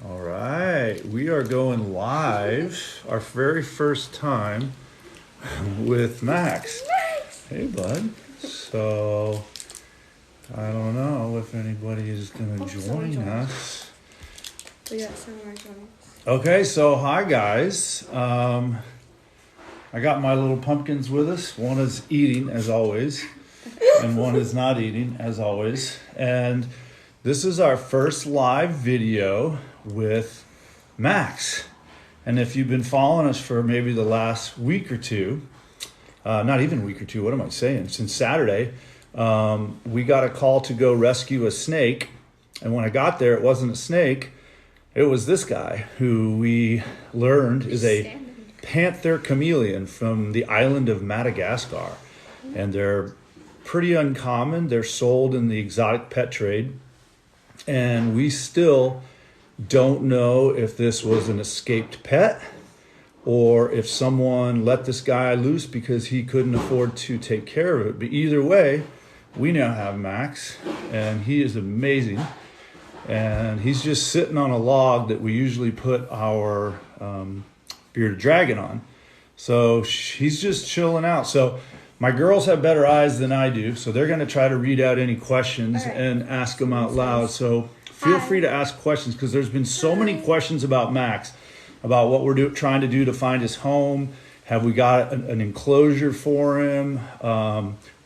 All right, we are going live, our very first time with Max. Hey, bud. So, I don't know if anybody is going to join us. We got some more joins. Okay, so hi guys. I got my little pumpkins with us. One is eating, as always, and one is not eating, as always. And this is our first live video with Max. And if you've been following us for maybe the last week or two, not even a week or two, what am I saying? Since Saturday, we got a call to go rescue a snake. And when I got there, it wasn't a snake. It was this guy who we learned is a Panther Chameleon from the island of Madagascar. And they're pretty uncommon. They're sold in the exotic pet trade. And we still don't know if this was an escaped pet or if someone let this guy loose because he couldn't afford to take care of it. But either way, we now have Max, and he is amazing. And he's just sitting on a log that we usually put our bearded dragon on. So he's just chilling out. So my girls have better eyes than I do, so they're going to try to read out any questions and ask them out loud. So feel free to ask questions, because there's been so many questions about Max, about what we're trying to do to find his home. Have we got an enclosure for him?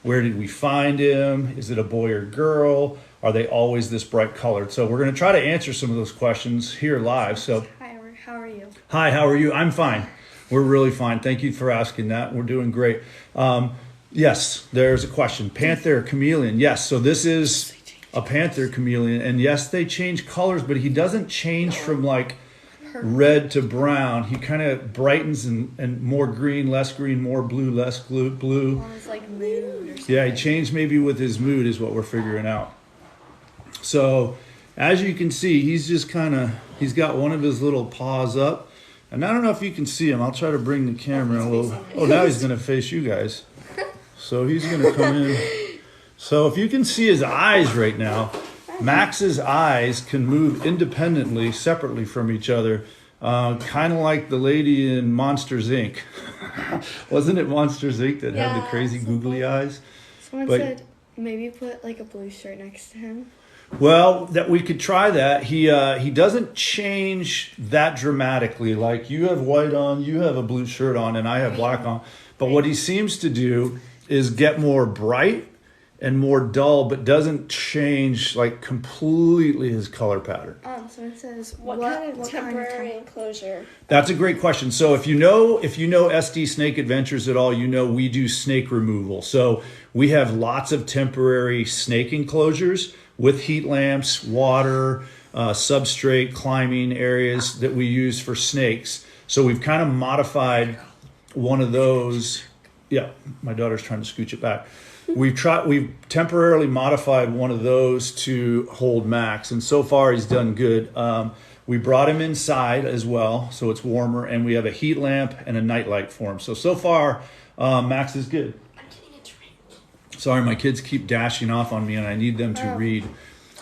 Where did we find him? Is it a boy or girl? Are they always this bright colored? So we're going to try to answer some of those questions here live. So Hi, how are you? Hi, how are you? I'm fine. We're really fine. Thank you for asking that. We're doing great. Yes, there's a question. Panther Chameleon. Yes, so this is a Panther Chameleon. And yes, they change colors, but he doesn't change from like red to brown. He kind of brightens and more green, less green, more blue, less blue. Almost like mood or something. Yeah, he changed maybe with his mood is what we're figuring out. So as you can see, he's just he's got one of his little paws up. And I don't know if you can see him. I'll try to bring the camera a little. Oh, now he's going to face you guys. So he's going to come in. So if you can see his eyes right now, Max's eyes can move independently, separately from each other. Kind of like the lady in Monsters, Inc. Wasn't it Monsters, Inc. that had the crazy googly eyes? Someone said maybe put like a blue shirt next to him. Well, that we could try that. He doesn't change that dramatically. Like you have white on, you have a blue shirt on, and I have black on. But what he seems to do is get more bright and more dull, but doesn't change like completely his color pattern. So it says what kind of temporary enclosure? That's a great question. So if you know SD Snake Adventures at all, you know we do snake removal. So we have lots of temporary snake enclosures with heat lamps, water, substrate, climbing areas that we use for snakes. So we've kind of modified one of those. Yeah, my daughter's trying to scooch it back. We've temporarily modified one of those to hold Max, and so far he's done good. We brought him inside as well, so it's warmer, and we have a heat lamp and a nightlight for him. So far, Max is good. Sorry, my kids keep dashing off on me, and I need them to read.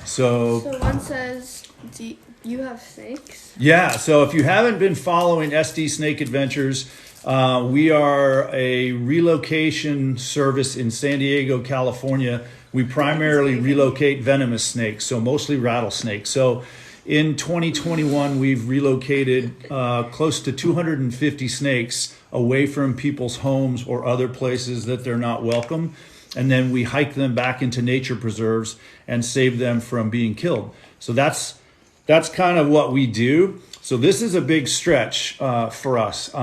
So one says, do you have snakes? Yeah, so if you haven't been following SD Snake Adventures, we are a relocation service in San Diego, California. We primarily relocate venomous snakes, so mostly rattlesnakes. So in 2021, we've relocated close to 250 snakes away from people's homes or other places that they're not welcome. And then we hike them back into nature preserves and save them from being killed. So that's kind of what we do. So this is a big stretch for us.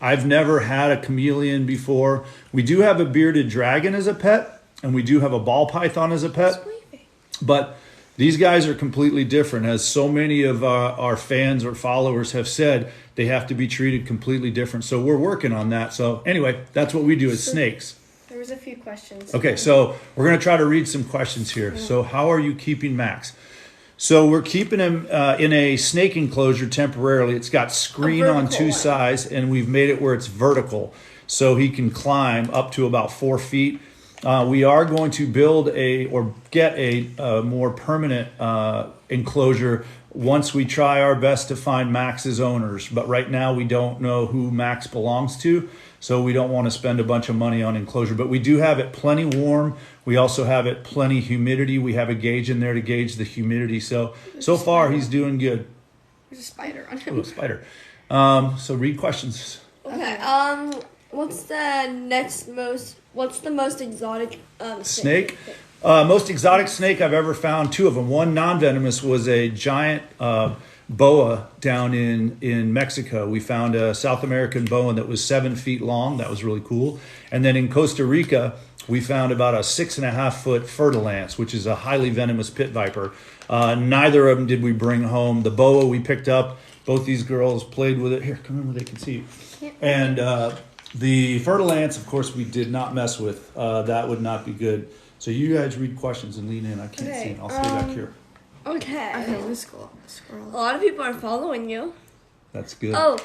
I've never had a chameleon before. We do have a bearded dragon as a pet, and we do have a ball python as a pet. But these guys are completely different. As so many of our fans or followers have said, they have to be treated completely different. So we're working on that. So anyway, that's what we do as snakes. There was a few questions. Okay, so we're going to try to read some questions here. So how are you keeping Max? So we're keeping him in a snake enclosure temporarily. It's got screen on two sides, and we've made it where it's vertical. So he can climb up to about 4 feet. We are going to build get a more permanent enclosure once we try our best to find Max's owners. But right now we don't know who Max belongs to, so we don't want to spend a bunch of money on enclosure. But we do have it plenty warm. We also have it plenty humidity. We have a gauge in there to gauge the humidity. So far he's doing good. There's a spider on Oh, him. a spider. So read questions. Okay. What's the most exotic Snake? Most exotic snake I've ever found, 2 of them. One non-venomous was a giant boa down in Mexico. We found a South American boa that was 7 feet long. That was really cool. And then in Costa Rica, we found about a 6.5-foot fertilance, which is a highly venomous pit viper. Neither of them did we bring home. The boa we picked up. Both these girls played with it. Here, come in where they can see you. And the fertilance, of course, we did not mess with. That would not be good. So you guys read questions and lean in. I can't see it. I'll stay back here. Okay. Okay, let's scroll. A lot of people are following you. That's good. Oh,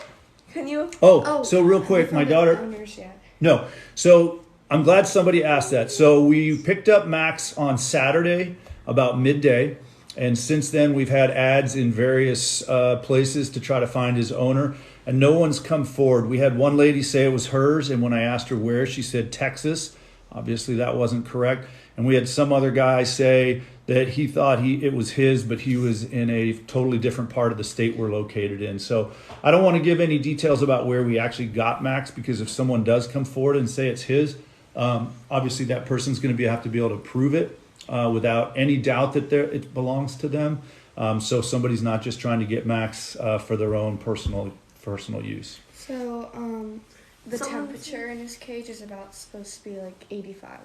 can you? So real quick, my daughter. Owners yet. No. So I'm glad somebody asked that. So we picked up Max on Saturday about midday. And since then, we've had ads in various places to try to find his owner. And no one's come forward. We had one lady say it was hers. And when I asked her where, she said Texas. Obviously, that wasn't correct. And we had some other guy say that he thought it was his, but he was in a totally different part of the state we're located in. So I don't want to give any details about where we actually got Max, because if someone does come forward and say it's his, obviously that person's going to have to be able to prove it without any doubt that it belongs to them. So somebody's not just trying to get Max for their own personal use. So, the temperature in his cage is supposed to be like 85.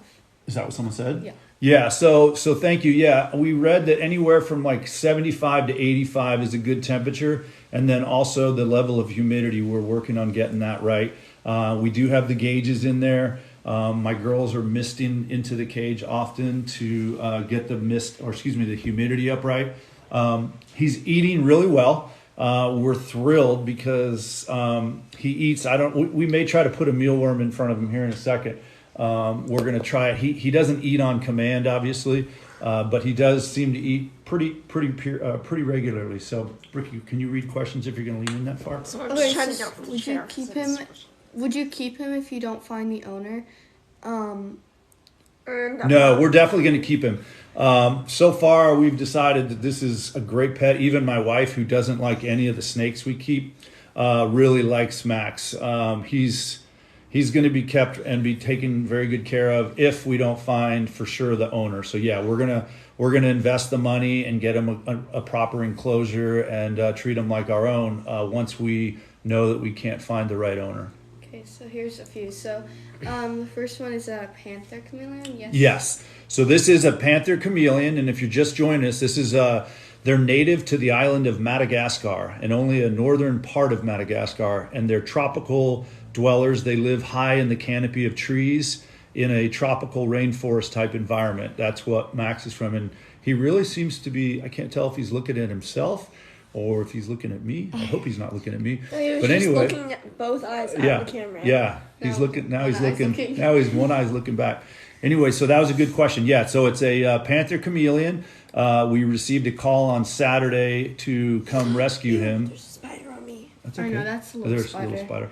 Is that what someone said? Yeah. Yeah, so thank you. Yeah, we read that anywhere from like 75 to 85 is a good temperature. And then also the level of humidity, we're working on getting that right. We do have the gauges in there. My girls are misting into the cage often to get the humidity up right. He's eating really well. We're thrilled because he eats. We may try to put a mealworm in front of him here in a second. We're going to try it. He doesn't eat on command, obviously, but he does seem to eat pretty regularly. So, Ricky, can you read questions if you're going to lean in that far? So I'm Okay, just trying to so jump from the would you chair. keep him? Would you keep him if you don't find the owner? No, we're definitely going to keep him. So far, we've decided that this is a great pet. Even my wife, who doesn't like any of the snakes we keep, really likes Max. He's going to be kept and be taken very good care of if we don't find for sure the owner. So yeah, we're gonna invest the money and get him a proper enclosure and treat him like our own once we know that we can't find the right owner. Okay, so here's a few. So, the first one is a Panther Chameleon. Yes. Yes. So this is a Panther Chameleon, and if you're just joining us, this is they're native to the island of Madagascar and only a northern part of Madagascar, and they're tropical dwellers. They live high in the canopy of trees in a tropical rainforest type environment. That's what Max is from, and he really seems to be. I can't tell if he's looking at himself or if he's looking at me. I hope he's not looking at me. No, he was but just anyway, looking at both eyes at the camera. Yeah, he's No, looking now. one He's eye's looking looking. now. He's one eye's looking back. Anyway, so that was a good question. Yeah, so it's a Panther Chameleon. We received a call on Saturday to come rescue him. There's a spider on me. That's I okay. know, that's a little There's spider. a little spider.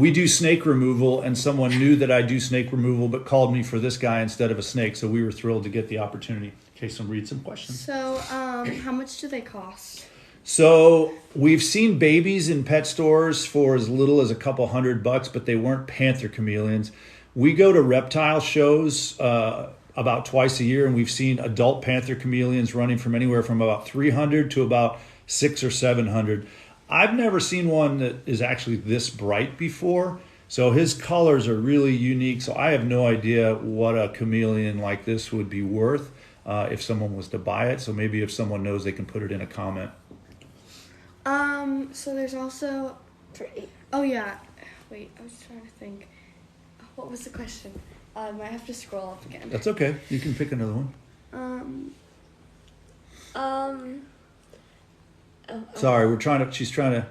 We do snake removal, and someone knew that I do snake removal, but called me for this guy instead of a snake. So we were thrilled to get the opportunity. Okay, so read some questions. So, how much do they cost? So we've seen babies in pet stores for as little as a couple $100, but they weren't Panther Chameleons. We go to reptile shows about twice a year, and we've seen adult Panther Chameleons running from anywhere from about $300 to about $600 or $700. I've never seen one that is actually this bright before. So his colors are really unique. So I have no idea what a chameleon like this would be worth if someone was to buy it. So maybe if someone knows, they can put it in a comment. So there's also. Oh yeah. Wait, I was trying to think. What was the question? I might have to scroll up again. That's okay. You can pick another one. Oh, Sorry, she's trying to.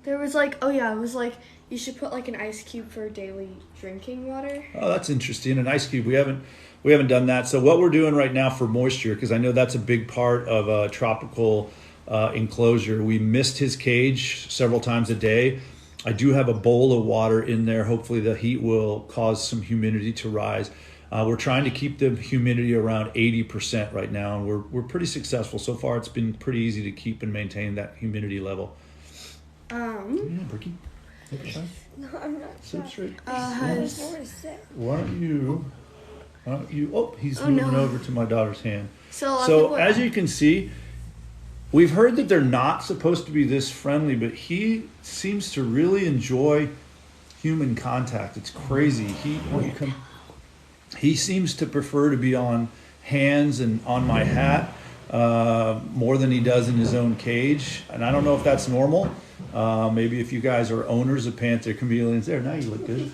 There was like, oh yeah, it was like you should put like an ice cube for daily drinking water. Oh, that's interesting. An ice cube. We haven't done that. So what we're doing right now for moisture, because I know that's a big part of a tropical enclosure. We mist his cage several times a day. I do have a bowl of water in there. Hopefully the heat will cause some humidity to rise. We're trying to keep the humidity around 80% right now, and we're pretty successful. So far, it's been pretty easy to keep and maintain that humidity level. Yeah, Bricky. No, I'm not Sit sure. straight. Why don't you? Oh, he's moving over to my daughter's hand. So as you can see, we've heard that they're not supposed to be this friendly, but he seems to really enjoy human contact. It's crazy. He seems to prefer to be on hands and on my hat more than he does in his own cage. And I don't know if that's normal. Maybe if you guys are owners of Panther Chameleons, there, now you look good.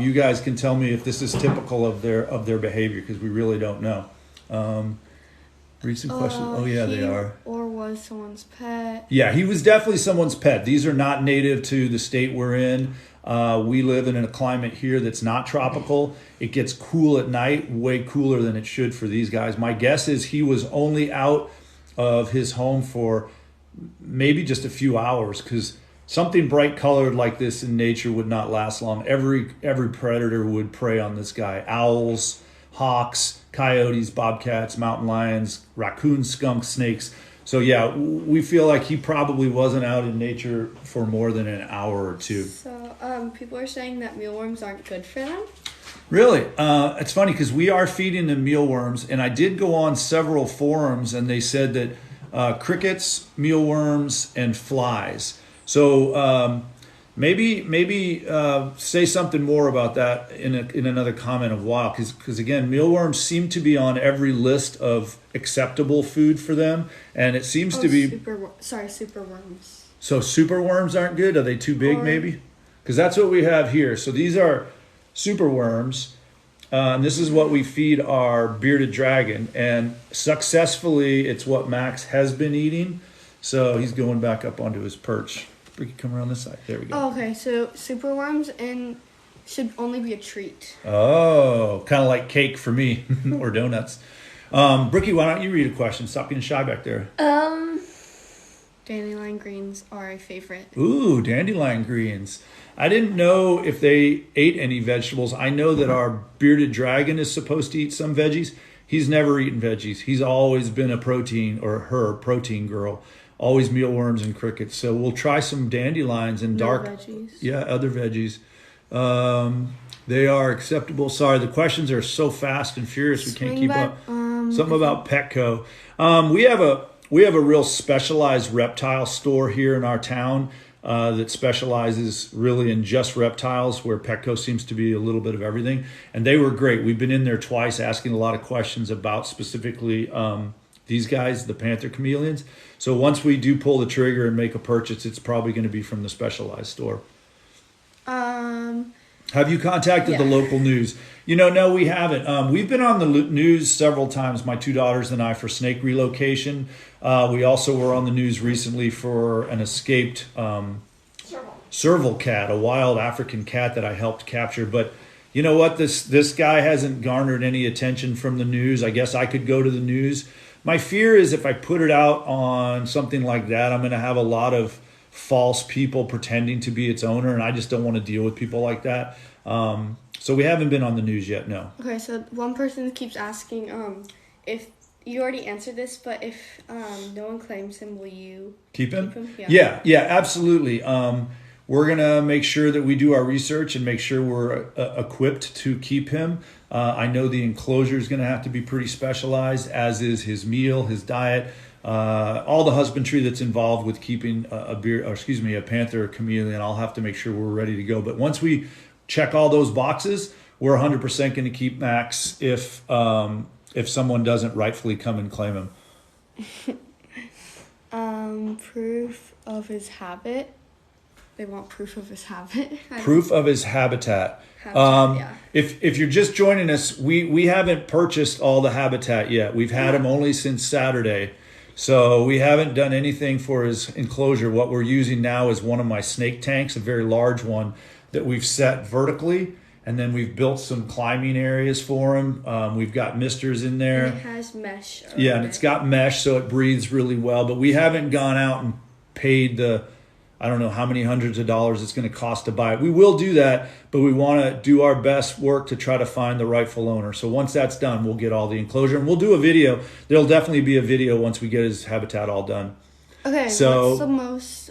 You guys can tell me if this is typical of their behavior, because we really don't know. Read some questions. Oh yeah, they are. Or was someone's pet. Yeah, he was definitely someone's pet. These are not native to the state we're in. We live in a climate here that's not tropical. It gets cool at night, way cooler than it should for these guys. My guess is he was only out of his home for maybe just a few hours, because something bright colored like this in nature would not last long. Every predator would prey on this guy. Owls, hawks, coyotes, bobcats, mountain lions, raccoons, skunks, snakes. So yeah, we feel like he probably wasn't out in nature for more than an hour or two. So people are saying that mealworms aren't good for them. Really? It's funny because we are feeding them mealworms, and I did go on several forums, and they said that crickets, mealworms, and flies. So maybe say something more about that in another comment of while, because again, mealworms seem to be on every list of acceptable food for them, and it seems to be superworms. So superworms aren't good? Are they too big maybe? Because that's what we have here. So these are superworms, and this is what we feed our bearded dragon, and successfully it's what Max has been eating. So he's going back up onto his perch. Ricky, come around this side. There we go. Oh, okay, so superworms should only be a treat. Oh, kind of like cake for me or donuts. Bricky, why don't you read a question? Stop being shy back there. Dandelion greens are a favorite. Ooh, dandelion greens. I didn't know if they ate any vegetables. I know that our bearded dragon is supposed to eat some veggies. He's never eaten veggies. He's always been a protein, or her protein girl. Always mealworms and crickets. So we'll try some dandelions and dark veggies. Yeah, other veggies. They are acceptable. Sorry, the questions are so fast and furious we can't keep up. Something about Petco. We have a real specialized reptile store here in our town that specializes really in just reptiles, where Petco seems to be a little bit of everything. And they were great. We've been in there twice asking a lot of questions about specifically these guys, the Panther Chameleons. So once we do pull the trigger and make a purchase, it's probably going to be from the specialized store. Have you contacted the local news? No, we haven't. We've been on the news several times, my two daughters and I, for snake relocation. We also were on the news recently for an escaped serval cat, a wild African cat that I helped capture. But you know what? This guy hasn't garnered any attention from the news. I guess I could go to the news. My fear is if I put it out on something like that, I'm going to have a lot of false people pretending to be its owner, and I just don't want to deal with people like that. So we haven't been on the news yet, no. Okay, so one person keeps asking if you already answered this, but if no one claims him, will you keep him? Yeah, absolutely. We're going to make sure that we do our research and make sure we're equipped to keep him. I know the enclosure is going to have to be pretty specialized, as is his meal, his diet, all the husbandry that's involved with keeping a Panther Chameleon. I'll have to make sure we're ready to go. But once we check all those boxes, we're 100% going to keep Max if someone doesn't rightfully come and claim him. Proof of his habit. They want proof of his habit. Proof of his habitat. Yeah. If you're just joining us, we haven't purchased all the habitat yet. We've had him only since Saturday. So we haven't done anything for his enclosure. What we're using now is one of my snake tanks, a very large one that we've set vertically. And then we've built some climbing areas for him. We've got misters in there. And it has mesh. Yeah, and it's got mesh, so it breathes really well. But we haven't gone out and paid I don't know how many hundreds of dollars it's going to cost to buy it. We will do that, but we want to do our best work to try to find the rightful owner. So once that's done, we'll get all the enclosure. And we'll do a video. There'll definitely be a video once we get his habitat all done. Okay, so what's the most,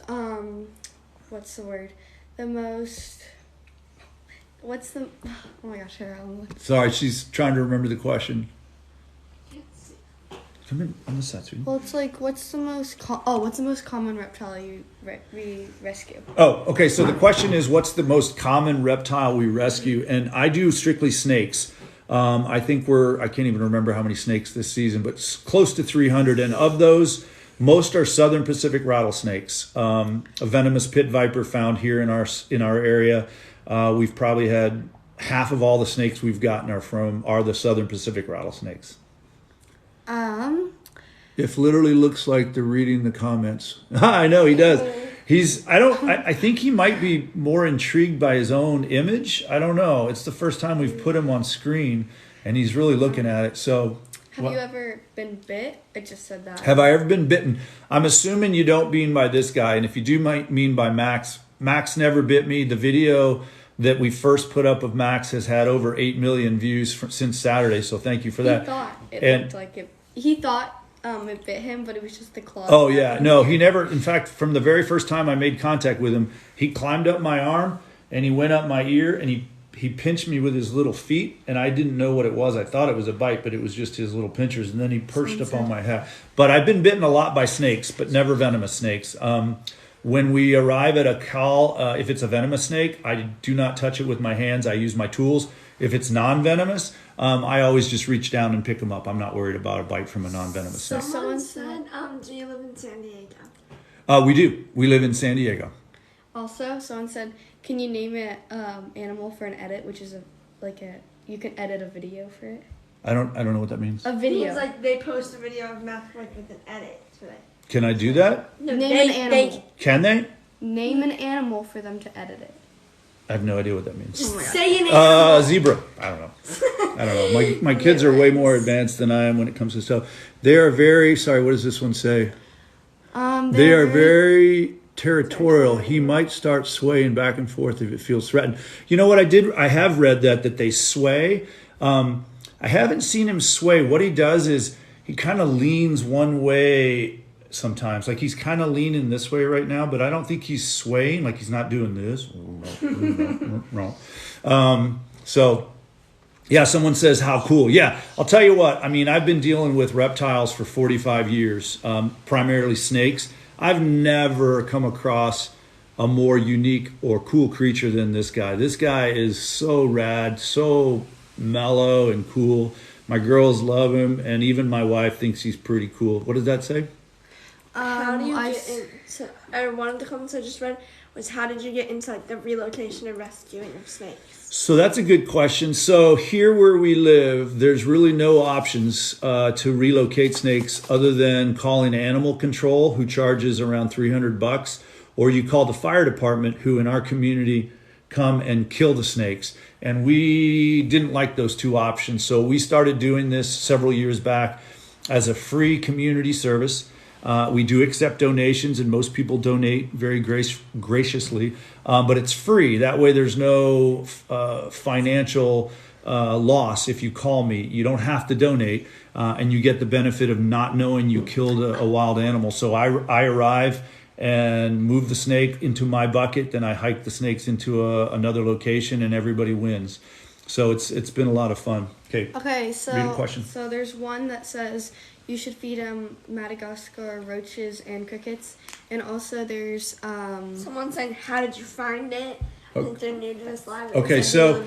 what's the word? Oh my gosh, sorry, she's trying to remember the question. Come in on the side, sweetie. Well, it's like, what's the most common reptile you rescue? Oh, okay. So the question is, what's the most common reptile we rescue? And I do strictly snakes. I think I can't even remember how many snakes this season, but close to 300. And of those, most are southern Pacific rattlesnakes. A venomous pit viper found here in our area. We've probably had half of all the snakes we've gotten are the southern Pacific rattlesnakes. If literally looks like they're reading the comments. I know he does. I think he might be more intrigued by his own image. I don't know. It's the first time we've put him on screen and he's really looking at it. So have you ever been bit? I just said that. Have I ever been bitten? I'm assuming you don't mean by this guy. And if you do mean by Max never bit me. The video that we first put up of Max has had over 8 million views since Saturday. So thank you for that. He thought it bit him, but it was just the claw. Oh, yeah. No, he never. In fact, from the very first time I made contact with him, he climbed up my arm and he went up my ear and he pinched me with his little feet. And I didn't know what it was. I thought it was a bite, but it was just his little pinchers. And then he perched up on my head. But I've been bitten a lot by snakes, but never venomous snakes. When we arrive at a call, if it's a venomous snake, I do not touch it with my hands. I use my tools. If it's non-venomous, I always just reach down and pick them up. I'm not worried about a bite from a non-venomous snake. Someone said, do you live in San Diego? We do. We live in San Diego. Also, someone said, can you name an animal for an edit, which is you can edit a video for it. I don't know what that means. A video. It's like they post a video of Math with an edit today. Can I do that? No, name an animal. Can they? Name an animal for them to edit it. I have no idea what that means. Just say an animal. Zebra. I don't know. My kids are way more advanced than I am when it comes to stuff. They are very, sorry, what does this one say? They are very territorial. He might start swaying back and forth if it feels threatened. You know what I did? I have read that they sway. I haven't seen him sway. What he does is he kind of leans one way sometimes. Like he's kind of leaning this way right now, but I don't think he's swaying. Like he's not doing this. So yeah, someone says, how cool. Yeah, I'll tell you what. I mean, I've been dealing with reptiles for 45 years, primarily snakes. I've never come across a more unique or cool creature than this guy. This guy is so rad, so mellow and cool. My girls love him, and even my wife thinks he's pretty cool. What does that say? How do you get into? One of the comments I just read was, how did you get into like the relocation and rescuing of snakes? So that's a good question. So here where we live, there's really no options to relocate snakes other than calling animal control, who charges around $300, or you call the fire department, who in our community come and kill the snakes. And we didn't like those two options. So we started doing this several years back as a free community service. We do accept donations, and most people donate very graciously, but it's free. That way there's no financial loss if you call me. You don't have to donate, and you get the benefit of not knowing you killed a wild animal. So I arrive and move the snake into my bucket, then I hike the snakes into another location, and everybody wins. So it's been a lot of fun. Okay, so read a question. So there's one that says you should feed them Madagascar roaches and crickets. And also there's someone saying, how did you find it? Since they're new to this live. Okay, so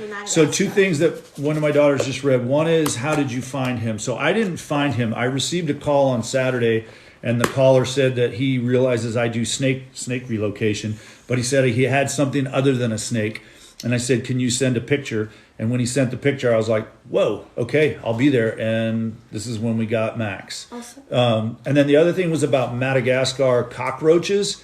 two things that one of my daughters just read. One is, how did you find him? So I didn't find him. I received a call on Saturday, and the caller said that he realizes I do snake relocation, but he said he had something other than a snake. and I said, "Can you send a picture?" And when he sent the picture, I was like, "Whoa, okay, I'll be there." And this is when we got Max. Awesome. And then the other thing was about Madagascar cockroaches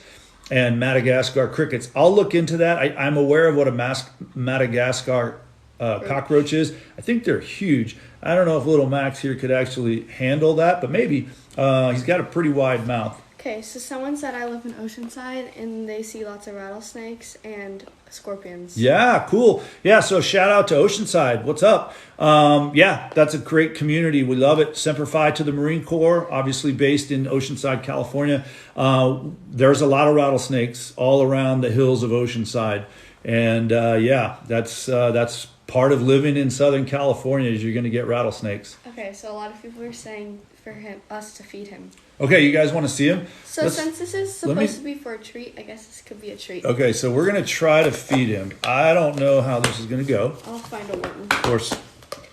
and Madagascar crickets. I'll look into that. I'm aware of what a Madagascar cockroach is. I think they're huge. I don't know if little Max here could actually handle that, but maybe. He's got a pretty wide mouth. Okay, so someone said I live in Oceanside and they see lots of rattlesnakes and scorpions. Yeah, cool. Yeah, so shout out to Oceanside. What's up? Yeah, that's a great community. We love it. Semper Fi to the Marine Corps, obviously based in Oceanside, California. There's a lot of rattlesnakes all around the hills of Oceanside. And yeah, that's part of living in Southern California is you're going to get rattlesnakes. Okay, so a lot of people are saying for us to feed him. Okay, you guys want to see him? So since this is supposed to be for a treat, I guess this could be a treat. Okay, so we're going to try to feed him. I don't know how this is going to go. I'll find a worm. Of course,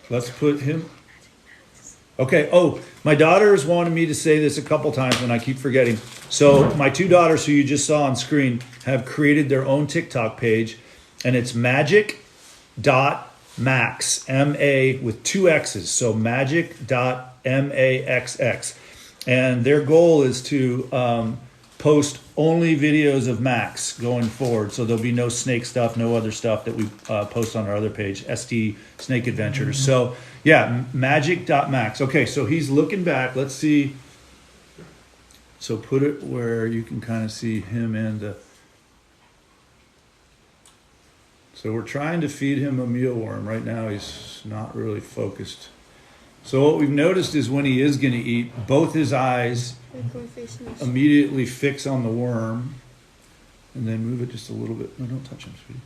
let's put him. Okay, oh, my daughters wanted me to say this a couple times and I keep forgetting. So my two daughters who you just saw on screen have created their own TikTok page and it's magic.max, M-A with two X's. So magic.maxx. And their goal is to post only videos of Max going forward. So there'll be no snake stuff, no other stuff that we post on our other page, ST Snake Adventures. So yeah, magic.max. Okay, so he's looking back. Let's see. So put it where you can kind of see him and the... So we're trying to feed him a mealworm. Right now he's not really focused. So what we've noticed is when he is going to eat, both his eyes immediately fix on the worm. And then move it just a little bit. No, don't touch him, sweetie.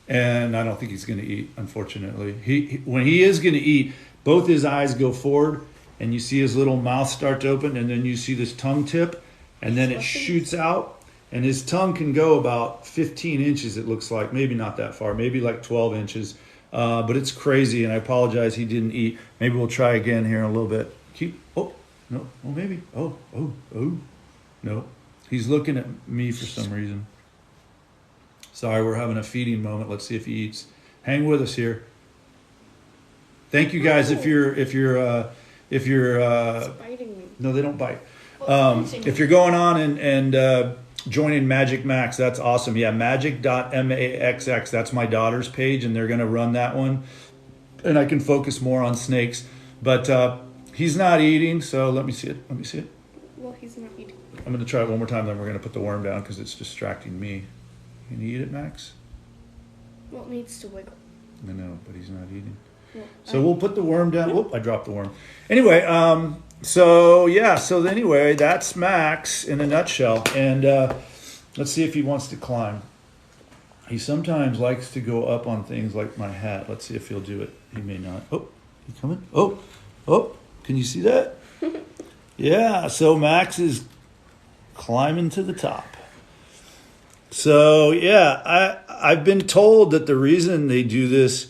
And I don't think he's going to eat, unfortunately. When he is going to eat, both his eyes go forward, and you see his little mouth start to open, and then you see this tongue tip, and then it shoots out. And his tongue can go about 15 inches, it looks like. Maybe not that far, maybe like 12 inches. But it's crazy, and I apologize he didn't eat. Maybe we'll try again here in a little bit. Oh, no, oh, maybe. Oh, no. He's looking at me for some reason. Sorry, we're having a feeding moment. Let's see if he eats. Hang with us here. Thank you guys if you're biting me. No, they don't bite. If you're going on and joining Magic Max, that's awesome. Yeah, magic.maxx. That's my daughter's page, and they're going to run that one. And I can focus more on snakes. But he's not eating, so let me see it. Well, he's not eating. I'm going to try it one more time, then we're going to put the worm down because it's distracting me. Can you eat it, Max? Well, it needs to wiggle. I know, but he's not eating. Well, so we'll put the worm down. Whoop, I dropped the worm. Anyway, so anyway, that's Max in a nutshell. And let's see if he wants to climb. He sometimes likes to go up on things like my hat. Let's see if he'll do it. He may not. Oh, he coming? Oh, can you see that? Yeah, so Max is climbing to the top. So yeah, I've been told that the reason they do this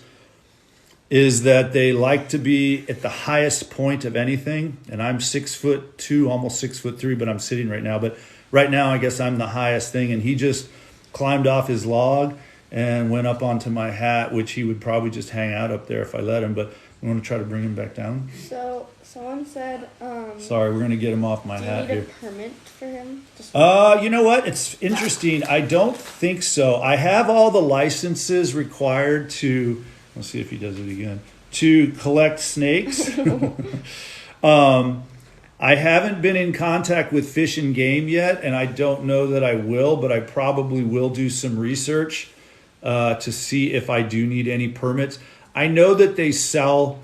is that they like to be at the highest point of anything. And I'm 6'2", almost 6'3", but I'm sitting right now. But right now, I guess I'm the highest thing. And he just climbed off his log and went up onto my hat, which he would probably just hang out up there if I let him. But I'm going to try to bring him back down. So someone said... Sorry, we're going to get him off my hat here. Do you need a permit for him? You know what? It's interesting. I don't think so. I have all the licenses required to... Let's see if he does it again. To collect snakes. I haven't been in contact with Fish and Game yet, and I don't know that I will, but I probably will do some research to see if I do need any permits. I know that they sell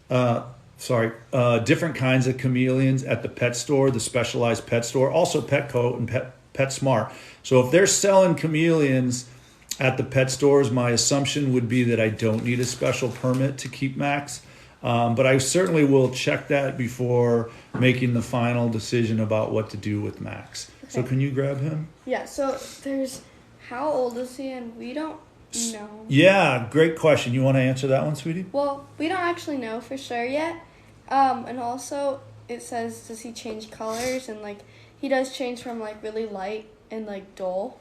different kinds of chameleons at the pet store, the specialized pet store, also Petco and PetSmart. So if they're selling chameleons at the pet stores, my assumption would be that I don't need a special permit to keep Max. But I certainly will check that before making the final decision about what to do with Max. Okay. So can you grab him? Yeah, so there's, how old is he? And we don't know. Yeah, great question. You want to answer that one, sweetie? Well, we don't actually know for sure yet. And also it says, does he change colors? And like, he does change from like really light and like dull.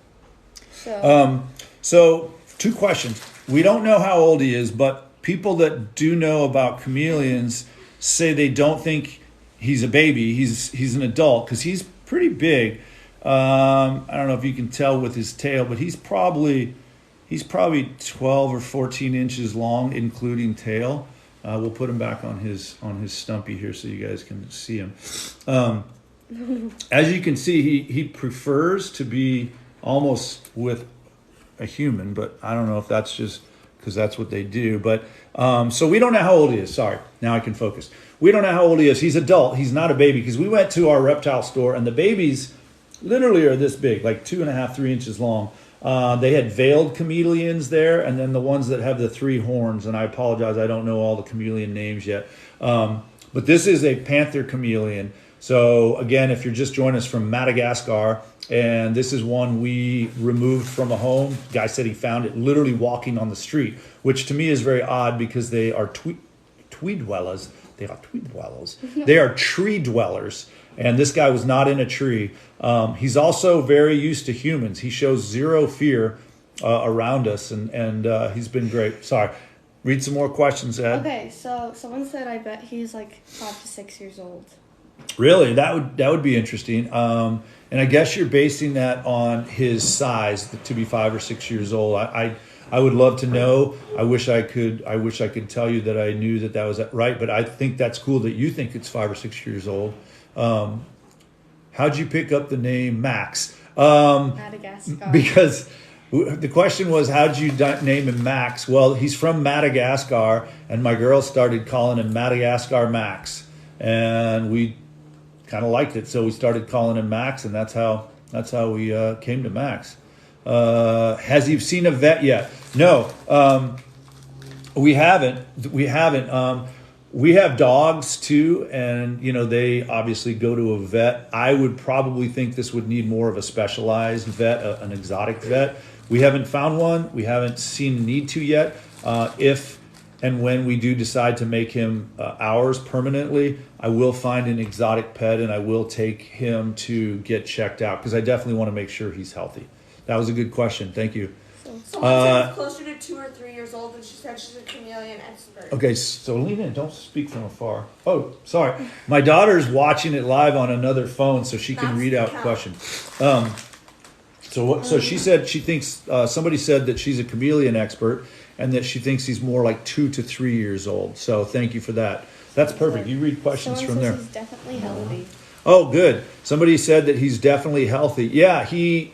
So 2 questions. We don't know how old he is, but people that do know about chameleons say they don't think he's a baby. He's an adult because he's pretty big. I don't know if you can tell with his tail, but he's probably 12 or 14 inches long, including tail. We'll put him back on his stumpy here so you guys can see him. As you can see, he prefers to be almost with a human, but I don't know if that's just because that's what they do. But so we don't know how old he is. Sorry, now I can focus. We don't know how old he is. He's adult. He's not a baby because we went to our reptile store and the babies literally are this big, like 2.5, 3 inches long. They had veiled chameleons there, and then the ones that have the 3 horns. And I apologize, I don't know all the chameleon names yet. But this is a panther chameleon. So again, if you're just joining us from Madagascar, and this is one we removed from a home. Guy said he found it literally walking on the street, which to me is very odd because they are tree dwellers. They are tree dwellers. They are tree dwellers. And this guy was not in a tree. He's also very used to humans. He shows zero fear around us, and he's been great. Sorry. Read some more questions, Ed. Okay, so someone said, I bet he's like 5 to 6 years old. Really? That would be interesting. And I guess you're basing that on his size to be 5 or 6 years old. I would love to know. I wish I could tell you that I knew that was right, but I think that's cool that you think it's 5 or 6 years old. How'd you pick up the name Max? Madagascar. Because the question was, how'd you name him Max? Well, he's from Madagascar, and my girls started calling him Madagascar Max, and we kind of liked it, so we started calling him Max, and that's how we came to Max. Has he seen a vet yet? No, we haven't. We have dogs too, and they obviously go to a vet. I would probably think this would need more of a specialized vet, an exotic vet. We haven't found one. We haven't seen a need to yet. If and when we do decide to make him ours permanently, I will find an exotic pet and I will take him to get checked out because I definitely want to make sure he's healthy. That was a good question. Thank you. Someone said he's closer to 2 or 3 years old, and she said she's a chameleon expert. Okay, so lean in. Don't speak from afar. Oh, sorry. My daughter's watching it live on another phone, so she can read out questions. So she said she thinks somebody said that she's a chameleon expert, and that she thinks he's more like 2 to 3 years old. So thank you for that. That's perfect. You read questions from there. He's definitely healthy. Oh, good. Somebody said that he's definitely healthy. Yeah, he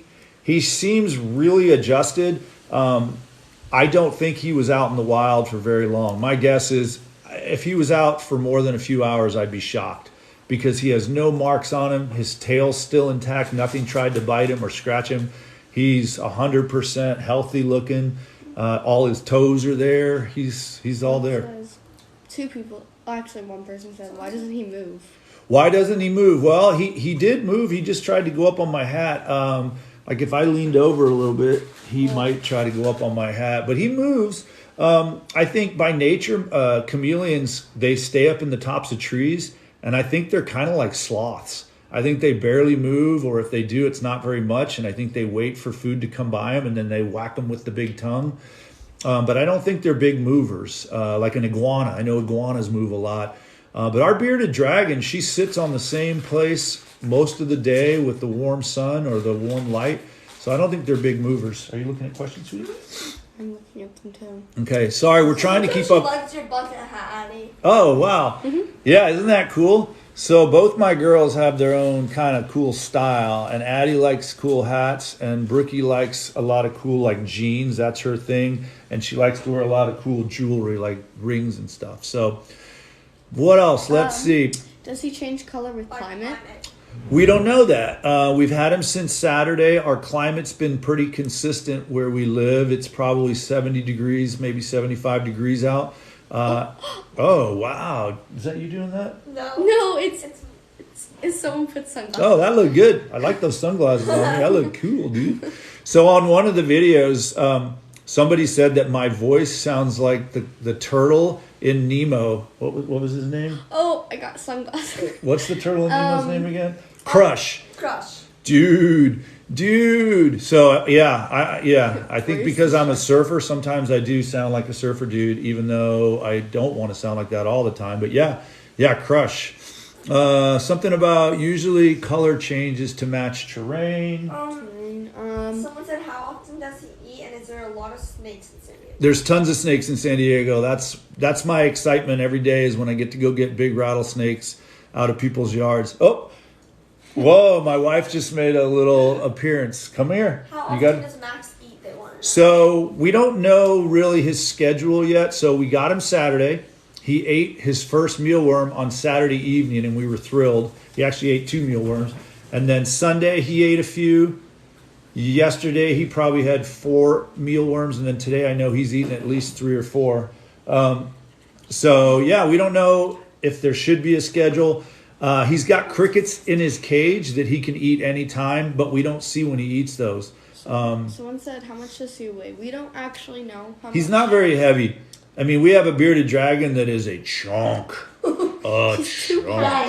seems really adjusted. I don't think he was out in the wild for very long. My guess is if he was out for more than a few hours, I'd be shocked because he has no marks on him. His tail's still intact. Nothing tried to bite him or scratch him. He's 100% healthy looking. All his toes are there. He's all there. One person said, why doesn't he move? Why doesn't he move? Well, he did move. He just tried to go up on my hat. Like if I leaned over a little bit, he might try to go up on my hat. But he moves. I think by nature, chameleons, they stay up in the tops of trees. And I think they're kind of like sloths. I think they barely move, or if they do, it's not very much. And I think they wait for food to come by them, and then they whack them with the big tongue. But I don't think they're big movers, like an iguana. I know iguanas move a lot. But our bearded dragon, she sits on the same place most of the day with the warm sun or the warm light. So I don't think they're big movers. Are you looking at questions, sweetie? I'm looking at them too. Okay, sorry, we're trying to keep she up. likes your bucket hat, Addie. Oh, wow. Mm-hmm. Yeah, isn't that cool? So both my girls have their own kind of cool style, and Addie likes cool hats, and Brookie likes a lot of cool like jeans. That's her thing, and she likes to wear a lot of cool jewelry like rings and stuff. So what else? Let's see. Does he change color with climate? We don't know that. We've had him since Saturday. Our climate's been pretty consistent where we live. It's probably 70 degrees, maybe 75 degrees out. Oh, wow. Is that you doing that? No, it's someone put sunglasses. Oh, that looked good. I like those sunglasses on me. That looked cool, dude. So on one of the videos, somebody said that my voice sounds like the turtle in Nemo. What was his name? Oh, I got sunglasses. What's the turtle in Nemo's name again? Crush. Crush. Dude, Dude. So I think because I'm a surfer, sometimes I do sound like a surfer dude, even though I don't want to sound like that all the time. But yeah, crush. Something about usually color changes to match terrain. Someone said, how often does he eat, and is there a lot of snakes in San Diego? There's tons of snakes in San Diego. That's my excitement every day is when I get to go get big rattlesnakes out of people's yards. Oh, whoa! My wife just made a little appearance. Come here. How often does Max eat? They want. So we don't know really his schedule yet. So we got him Saturday. He ate his first mealworm on Saturday evening, and we were thrilled. He actually ate 2 mealworms, and then Sunday he ate a few. Yesterday he probably had 4 mealworms, and then today I know he's eaten at least 3 or 4. So yeah, we don't know if there should be a schedule. He's got crickets in his cage that he can eat anytime, but we don't see when he eats those. Someone said, how much does he weigh? We don't actually know how He's much. not very heavy. I mean, we have a bearded dragon that is a chunk.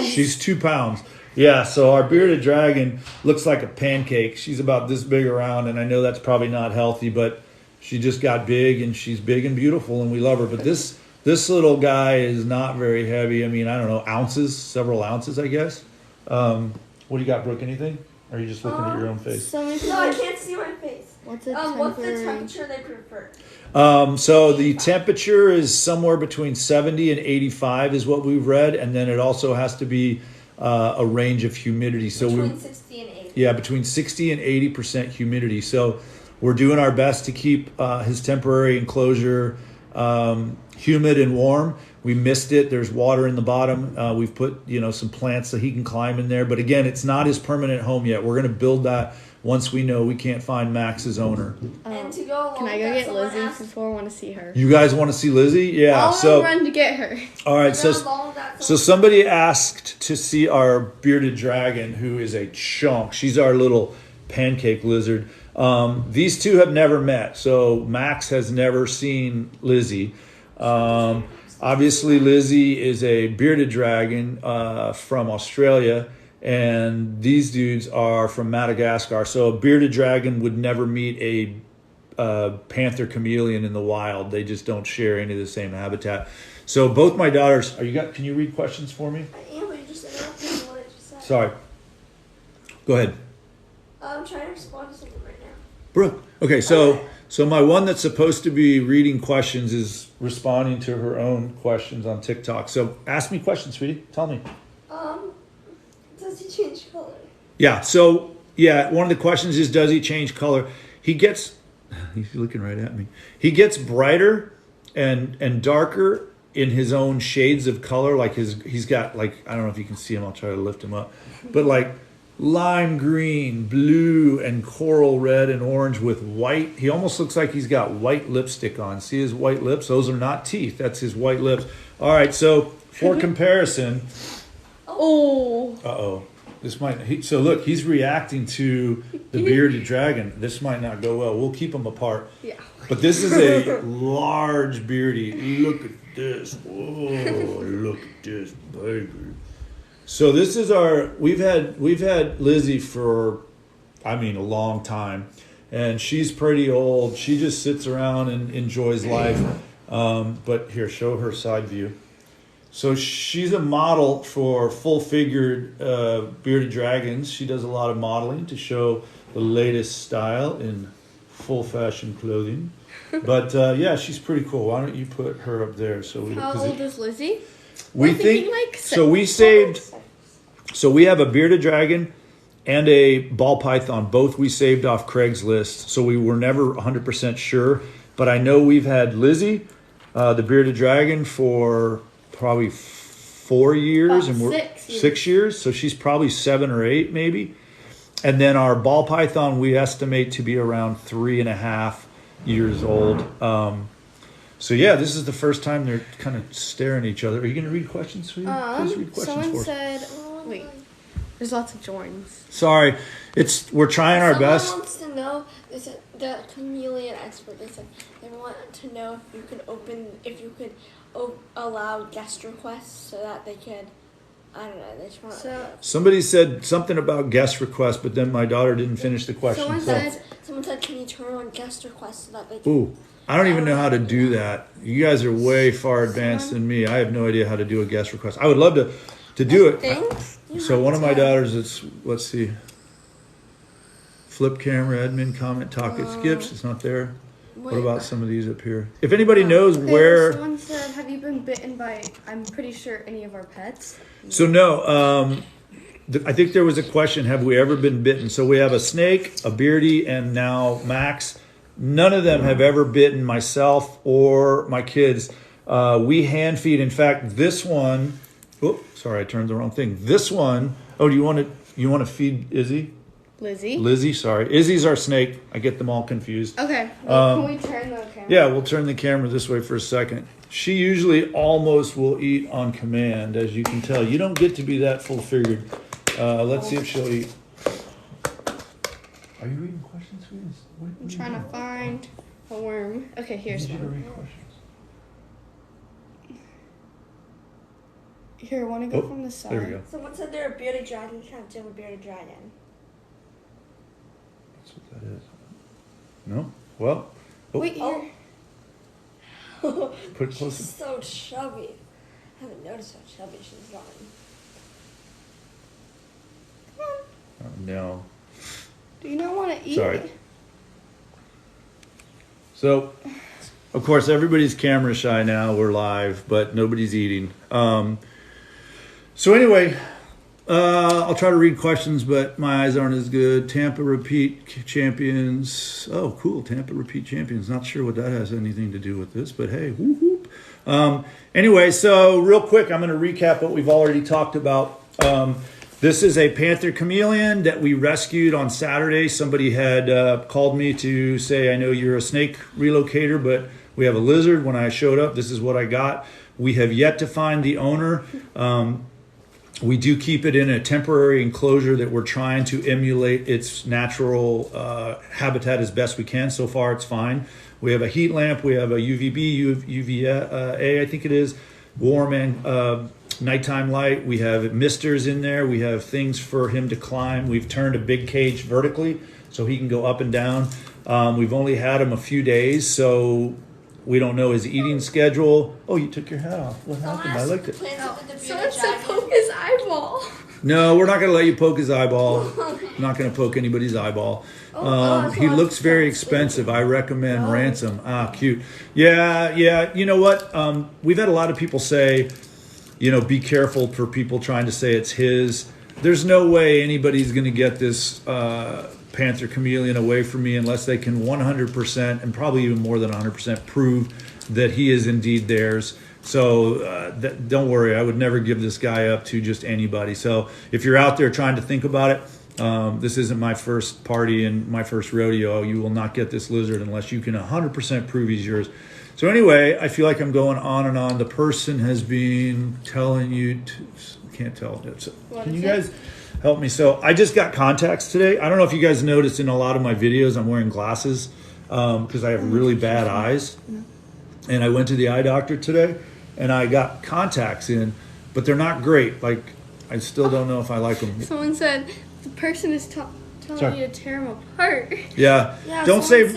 She's 2 pounds. Yeah, so our bearded dragon looks like a pancake. She's about this big around, and I know that's probably not healthy, but she just got big, and she's big and beautiful, and we love her. But this little guy is not very heavy. I mean, I don't know, several ounces, I guess. What do you got, Brooke? Anything? Or are you just looking at your own face? No, I can't see my face. What's the temperature they prefer? So the temperature is somewhere between 70 and 85 is what we've read, and then it also has to be a range of humidity. So between 60 and 80. Yeah, between 60 and 80% humidity. So we're doing our best to keep his temporary enclosure humid and warm. We missed it. There's water in the bottom. We've put some plants so he can climb in there. But again, it's not his permanent home yet. We're going to build that once we know we can't find Max's owner. And to go along can I go get Lizzie before I want to see her? You guys want to see Lizzie? Yeah. I'll run to get her. All right. So somebody asked to see our bearded dragon, who is a chunk. She's our little pancake lizard. These two have never met. So Max has never seen Lizzie. Obviously, Lizzie is a bearded dragon from Australia. And these dudes are from Madagascar. So a bearded dragon would never meet a Panther Chameleon in the wild. They just don't share any of the same habitat. So both my daughters, can you read questions for me? I am, but you just interrupted what I just said. Sorry. Go ahead. I'm trying to respond to something right now. Brooke. Okay, so my one that's supposed to be reading questions is responding to her own questions on TikTok. So ask me questions, sweetie. Tell me. Does he change color? Yeah. So one of the questions is, does he change color? He's looking right at me. He gets brighter and darker in his own shades of color. Like he's got I don't know if you can see him. I'll try to lift him up. But like lime green, blue, and coral red and orange with white. He almost looks like he's got white lipstick on. See his white lips? Those are not teeth. That's his white lips. All right. So for comparison. Oh. Uh-oh. So look, he's reacting to the bearded dragon. This might not go well. We'll keep them apart. Yeah. But this is a large beardy. Look at this. Whoa, look at this, baby. So this is we've had Lizzie for, a long time. And she's pretty old. She just sits around and enjoys life. But here, show her side view. So she's a model for full-figured bearded dragons. She does a lot of modeling to show the latest style in full-fashion clothing. But she's pretty cool. Why don't you put her up there? How old is Lizzie? We have a bearded dragon and a ball python. Both we saved off Craigslist, so we were never 100% sure. But I know we've had Lizzie, the bearded dragon, for probably 4 years, and we're 6 years. So she's probably 7 or 8, maybe. And then our ball python we estimate to be around 3.5 years old. This is the first time they're kind of staring at each other. Are you going to read questions, sweetie? Please read questions someone said, wait, there's lots of joins. Sorry, we're trying our best. Someone wants to know. The chameleon expert. They said they want to know if you could allow guest requests so that they could I don't know. They just want. Somebody said something about guest requests, but then my daughter didn't finish the question. Someone said, can you turn on guest requests so that they can... Ooh, I don't even know how to do that. You guys are way far advanced than me. I have no idea how to do a guest request. I would love to do it. So one of my daughters, let's see. Flip camera, admin, comment, talk, it skips. It's not there. What about some of these up here? If anybody knows where... Someone said, have you been bitten by, I'm pretty sure, any of our pets? So no, I think there was a question, have we ever been bitten? So we have a snake, a beardy, and now Max. None of them have ever bitten myself or my kids. We hand feed. In fact, this one... Oh, sorry, I turned the wrong thing. This one... Oh, do you want to feed Izzy? Lizzie, sorry. Izzy's our snake. I get them all confused. Okay. Can we turn the camera? Yeah, we'll turn the camera this way for a second. She usually almost will eat on command, as you can tell. You don't get to be that full-figured. Let's see if she'll eat. Are you reading questions, sweetie? I'm trying to find a worm. Okay, here's one. Read questions. Here, want to go from the side? There we go. Someone said they're a bearded dragon. Can't do a bearded dragon. That's what that is. No? Well. Oh. Wait, here. Put it closer. She's so chubby. I haven't noticed how chubby she's gotten. Come on. Oh, no. Do you not want to eat? Sorry. So, of course, everybody's camera shy now. We're live, but nobody's eating. So anyway, I'll try to read questions, but my eyes aren't as good. Tampa repeat champions. Oh, cool. Tampa repeat champions. Not sure what that has anything to do with this, but hey, whoop, whoop. Anyway, so real quick, I'm going to recap what we've already talked about. This is a Panther Chameleon that we rescued on Saturday. Somebody had called me to say, I know you're a snake relocator, but we have a lizard. When I showed up, this is what I got. We have yet to find the owner. We do keep it in a temporary enclosure that we're trying to emulate its natural habitat as best we can. So far, it's fine. We have a heat lamp. We have a UVB, UVA, I think it is, warm and nighttime light. We have misters in there. We have things for him to climb. We've turned a big cage vertically so he can go up and down. We've only had him a few days, so we don't know his eating schedule. Oh, you took your hat off. What happened? I liked it. Someone said poke his eyeball. No, we're not going to let you poke his eyeball. I'm not going to poke anybody's eyeball. He looks very expensive. I recommend Ransom. Ah, cute. Yeah. You know what? We've had a lot of people say, be careful for people trying to say it's his. There's no way anybody's going to get this Panther Chameleon away from me unless they can 100% and probably even more than 100% prove that he is indeed theirs. So don't worry, I would never give this guy up to just anybody. So if you're out there trying to think about it, this isn't my first party and my first rodeo. You will not get this lizard unless you can 100% prove he's yours. So anyway, I feel like I'm going on and on. The person has been telling you to, can't tell. So can you guys help me? So I just got contacts today. I don't know if you guys noticed in a lot of my videos, I'm wearing glasses because I have really bad eyes. And I went to the eye doctor today and I got contacts in, but they're not great. Like, I still don't know if I like them. Someone said the person is telling you to tear him apart. Yeah. Don't say.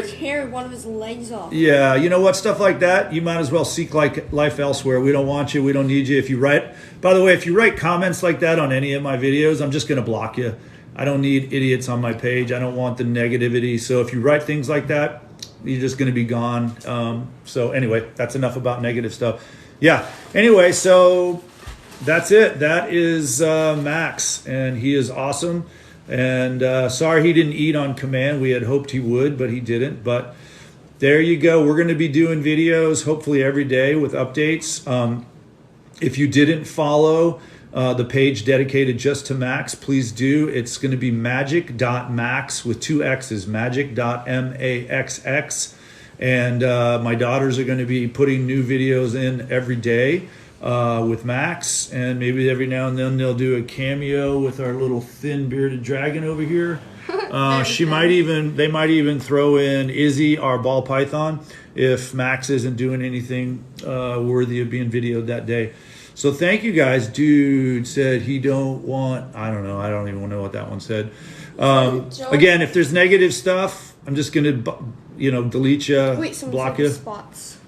Tear one of his legs off. Yeah. You know what? Stuff like that, you might as well seek life elsewhere. We don't want you. We don't need you. If you write, by the way, if you write comments like that on any of my videos, I'm just going to block you. I don't need idiots on my page. I don't want the negativity. So if you write things like that, you're just going to be gone. So anyway, that's enough about negative stuff. Yeah. Anyway, so that's it. That is Max, and he is awesome. And sorry he didn't eat on command. We had hoped he would, but he didn't. But there you go. We're going to be doing videos hopefully every day with updates. If you didn't follow the page dedicated just to Max, please do. It's going to be magic.max with 2 X's, magic.maxx. And my daughters are going to be putting new videos in every day with Max. And maybe every now and then they'll do a cameo with our little thin bearded dragon over here. They might even throw in Izzy, our ball python, if Max isn't doing anything worthy of being videoed that day. So thank you guys. Dude said he don't want, I don't know. I don't even know what that one said. Again, if there's negative stuff, I'm just going to, delete you, Wait, block you. Spots.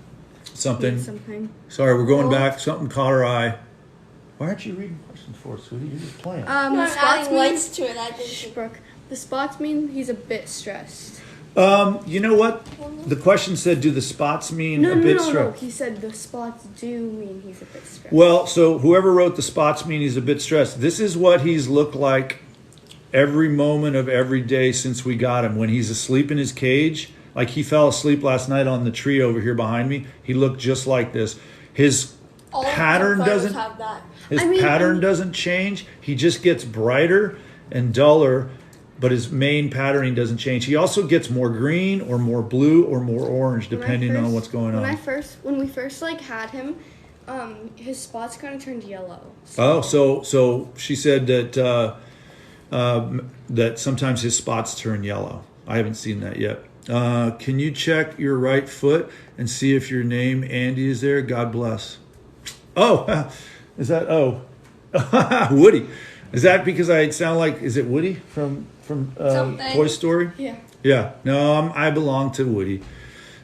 Something. Sorry, we're going back. Something caught our eye. Why aren't you reading questions for us, sweetie? You're just playing. The spots lights to it. I think. Brooke, the spots mean he's a bit stressed. You know what? The question said, do the spots mean a bit stressed? No. He said the spots do mean he's a bit stressed. Well, so whoever wrote the spots mean he's a bit stressed. This is what he's looked like every moment of every day since we got him. When he's asleep in his cage, like he fell asleep last night on the tree over here behind me, he looked just like this. His pattern doesn't doesn't change. He just gets brighter and duller, but his main patterning doesn't change. He also gets more green or more blue or more orange depending on what's going on. When we first had him, his spots kind of turned yellow. So she said that that sometimes his spots turn yellow. I haven't seen that yet. Can you check your right foot and see if your name Andy is there? God bless. Oh, is that Woody? Is that because I sound like, is it Woody from Toy Story? Yeah. Yeah. No, I belong to Woody.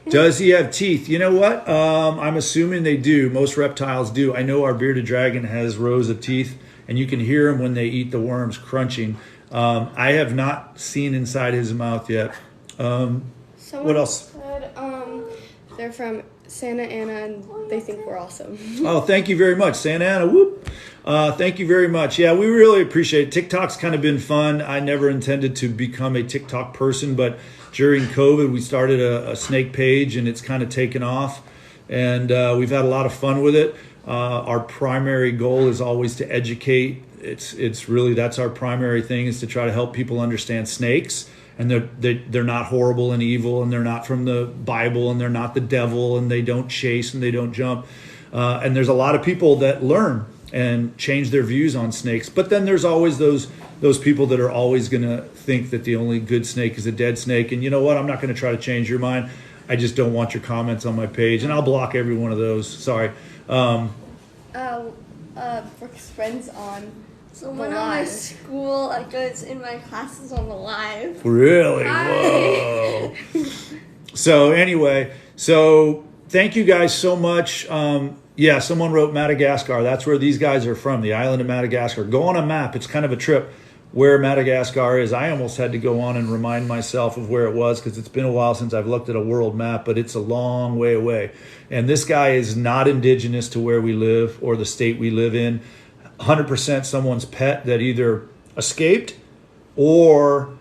Does he have teeth? You know what? I'm assuming they do. Most reptiles do. I know our bearded dragon has rows of teeth, and you can hear them when they eat the worms crunching. I have not seen inside his mouth yet. What else? Said, they're from Santa Ana, and they think we're awesome. Oh, thank you very much, Santa Ana. Whoop. Thank you very much. Yeah, we really appreciate it. TikTok's kind of been fun. I never intended to become a TikTok person, but during COVID, we started a snake page, and it's kind of taken off. And we've had a lot of fun with it. Our primary goal is always to educate. It's really, that's our primary thing, is to try to help people understand snakes. And they're not horrible and evil, and they're not from the Bible, and they're not the devil, and they don't chase and they don't jump. And there's a lot of people that learn and change their views on snakes. But then there's always those people that are always going to think that the only good snake is a dead snake. And you know what? I'm not going to try to change your mind. I just don't want your comments on my page, and I'll block every one of those. Sorry. Brooke's friends on. So one of my school goes in my classes on the live. Really? Whoa. So anyway, thank you guys so much. Yeah, someone wrote Madagascar. That's where these guys are from, the island of Madagascar. Go on a map. It's kind of a trip where Madagascar is. I almost had to go on and remind myself of where it was, because it's been a while since I've looked at a world map, but it's a long way away. And this guy is not indigenous to where we live or the state we live in. 100% someone's pet that either escaped, or,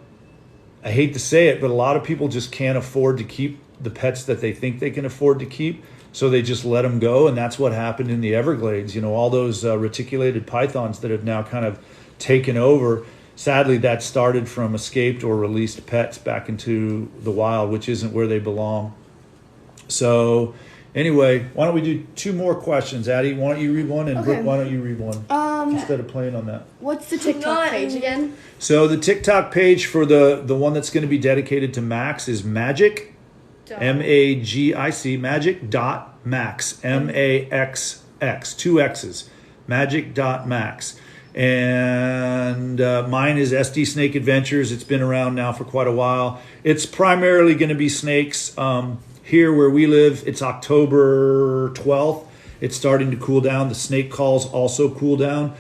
I hate to say it, but a lot of people just can't afford to keep the pets that they think they can afford to keep, so they just let them go. And that's what happened in the Everglades. All those reticulated pythons that have now kind of taken over. Sadly, that started from escaped or released pets back into the wild, which isn't where they belong. So anyway, why don't we do two more questions? Addie, why don't you read one? And Brooke, why don't you read one? Instead of playing on that. What's the TikTok page again? So the TikTok page for the one that's going to be dedicated to Max is Magic, MAGIC, magic.max, MAXX, 2 X's, magic.max. And mine is SD Snake Adventures. It's been around now for quite a while. It's primarily going to be snakes. Here where we live, it's October 12th. It's starting to cool down. The snake calls also cool down.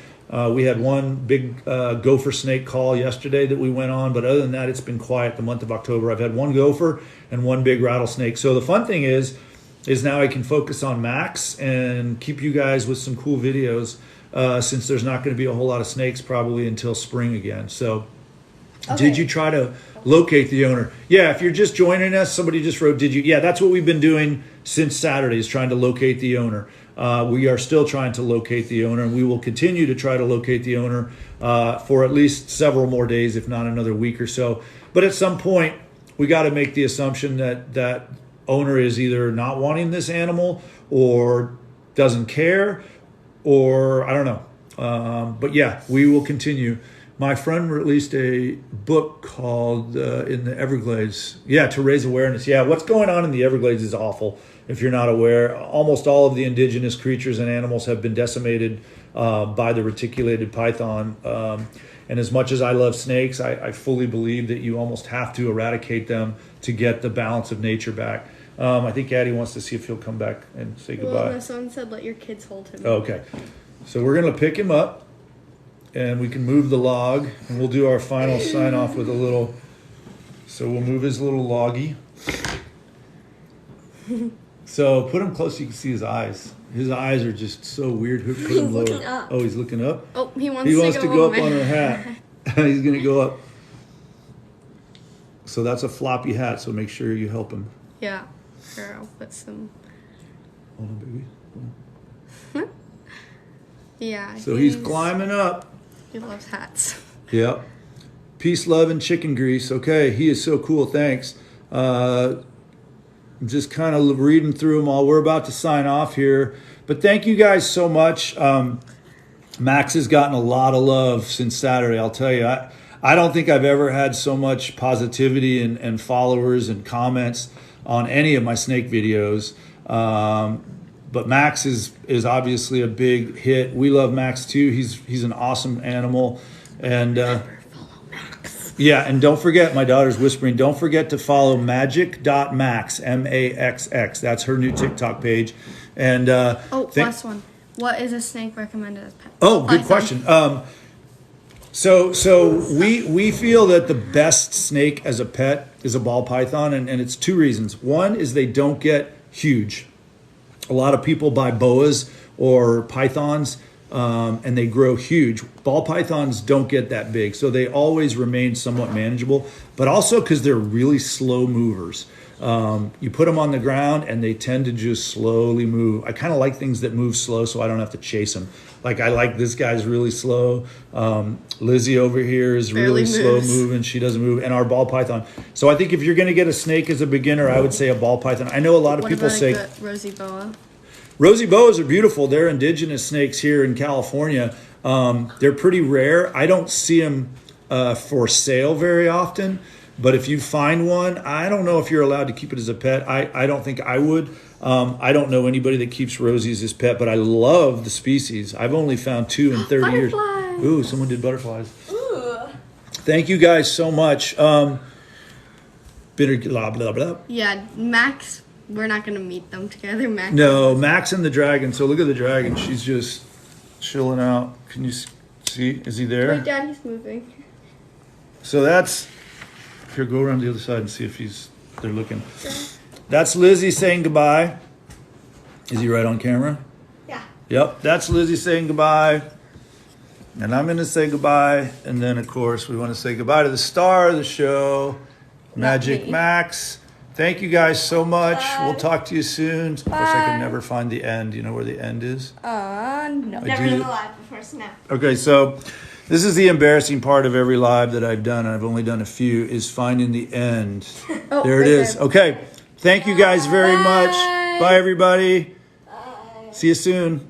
We had one big gopher snake call yesterday that we went on, but other than that, it's been quiet the month of October. I've had one gopher and one big rattlesnake. So the fun thing is now I can focus on Max and keep you guys with some cool videos, since there's not going to be a whole lot of snakes probably until spring again. So Did you try to locate the owner? Yeah, if you're just joining us, somebody just wrote, did you? Yeah, that's what we've been doing since Saturday, is trying to locate the owner. We are still trying to locate the owner, and we will continue to try to locate the owner for at least several more days, if not another week or so. But at some point, we got to make the assumption that owner is either not wanting this animal or doesn't care, or I don't know. But yeah, we will continue. My friend released a book called In the Everglades. Yeah, to raise awareness. Yeah, what's going on in the Everglades is awful. If you're not aware, almost all of the indigenous creatures and animals have been decimated by the reticulated python. And as much as I love snakes, I fully believe that you almost have to eradicate them to get the balance of nature back. I think Addie wants to see if he'll come back and say goodbye. Well, no, someone said let your kids hold him. Okay. So we're going to pick him up. And we can move the log, and we'll do our final sign off with a little. So we'll move his little loggy. So put him close so you can see his eyes. His eyes are just so weird. Put him lower. Looking up. Oh, he's looking up? Oh, he wants to go up on her hat. He's going to go up. So that's a floppy hat, so make sure you help him. Yeah. Here, I'll put some. Hold on, baby. Hold on. Yeah. So he's climbing up. He loves hats. Yep. Peace, love, and chicken grease. Okay, he is so cool. Thanks. I'm just kind of reading through them all. We're about to sign off here. But thank you guys so much. Max has gotten a lot of love since Saturday, I'll tell you. I don't think I've ever had so much positivity and followers and comments on any of my snake videos. But Max is obviously a big hit. We love Max too. He's an awesome animal. And Follow Max. yeah, and don't forget, my daughter's whispering, don't forget to follow magic.max, M-A-X-X. That's her new TikTok page. And last one. What is a snake recommended as pet? Oh, good question. So we feel that the best snake as a pet is a ball python, and it's two reasons. One is they don't get huge. A lot of people buy boas or pythons, and they grow huge. Ball pythons don't get that big, so they always remain somewhat manageable, but also because they're really slow movers. You put them on the ground, and they tend to just slowly move. I kind of like things that move slow, so I don't have to chase them. Like I like this guy's really slow. Lizzie over here is really slow moving. She doesn't move. And our ball python. So I think if you're going to get a snake as a beginner, I would say a ball python. I know a lot of people say rosy boa. Rosy boas are beautiful. They're indigenous snakes here in California. They're pretty rare. I don't see them for sale very often. But if you find one, I don't know if you're allowed to keep it as a pet. I don't think I would. I don't know anybody that keeps rosies as pet, but I love the species. I've only found 2 in 30 years. Ooh, someone did butterflies. Ooh. Thank you guys so much. Bitter blah, blah, blah. Yeah, Max, we're not going to meet them together. Max and the dragon. So look at the dragon. She's just chilling out. Can you see? Is he there? Wait, Dad, he's moving. So that's... Here, go around the other side and see if they're looking. That's Lizzie saying goodbye. Is he right on camera? Yeah. Yep, that's Lizzie saying goodbye. And I'm going to say goodbye. And then, of course, we want to say goodbye to the star of the show, Magic Max. Thank you guys so much. Bye. We'll talk to you soon. Of course, I can never find the end. You know where the end is? No. Never done a live before, so now. Okay, so... This is the embarrassing part of every live that I've done, and I've only done a few, is finding the end. There it is. Okay. Thank you guys very much. Bye, everybody. Bye. See you soon.